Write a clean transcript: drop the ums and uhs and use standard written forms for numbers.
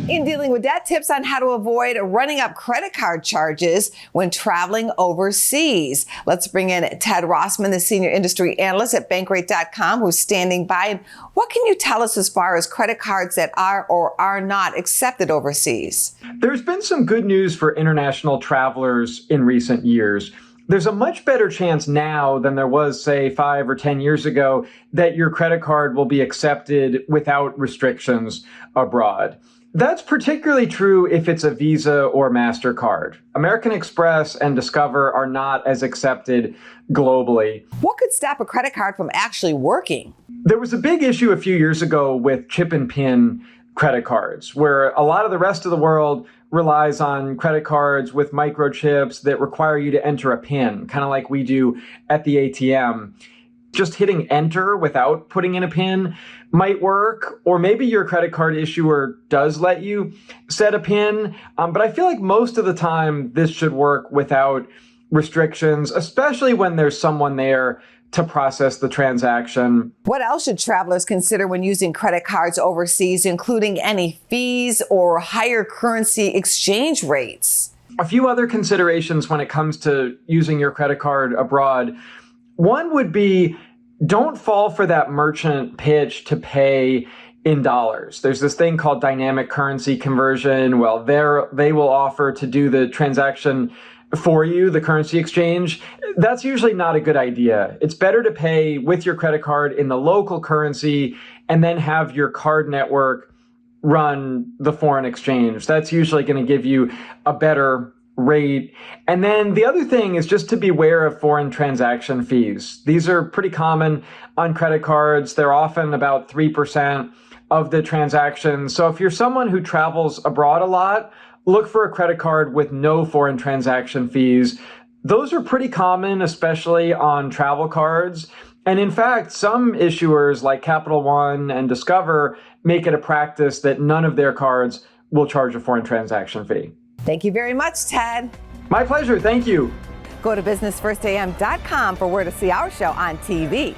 In Dealing with Debt, tips on how to avoid running up credit card charges when traveling overseas. Let's bring in Ted Rossman, the senior industry analyst at Bankrate.com, who's standing by. What can you tell us as far as credit cards that are or are not accepted overseas? There's been some good news for international travelers in recent years. There's a much better chance now than there was, say, 5 or 10 years ago that your credit card will be accepted without restrictions abroad. That's particularly true if it's a Visa or MasterCard. American Express and Discover are not as accepted globally. What could stop a credit card from actually working? There was a big issue a few years ago with chip and PIN credit cards, where a lot of the rest of the world relies on credit cards with microchips that require you to enter a PIN, kind of like we do at the ATM. Just hitting enter without putting in a PIN might work, or maybe your credit card issuer does let you set a PIN, but I feel like most of the time this should work without restrictions, especially when there's someone there to process the transaction. What else should travelers consider when using credit cards overseas, including any fees or higher currency exchange rates? A few other considerations when it comes to using your credit card abroad. One would be, don't fall for that merchant pitch to pay in dollars. There's this thing called dynamic currency conversion. Well, they will offer to do the transaction for you, the currency exchange. That's usually not a good idea. It's better to pay with your credit card in the local currency and then have your card network run the foreign exchange. That's usually going to give you a better rate. And then the other thing is just to beware of foreign transaction fees. These are pretty common on credit cards. They're often about 3% of the transaction. So if you're someone who travels abroad a lot, look for a credit card with no foreign transaction fees. Those are pretty common, especially on travel cards. And in fact, some issuers like Capital One and Discover make it a practice that none of their cards will charge a foreign transaction fee. Thank you very much, Ted. My pleasure. Thank you. Go to businessfirstam.com for where to see our show on TV.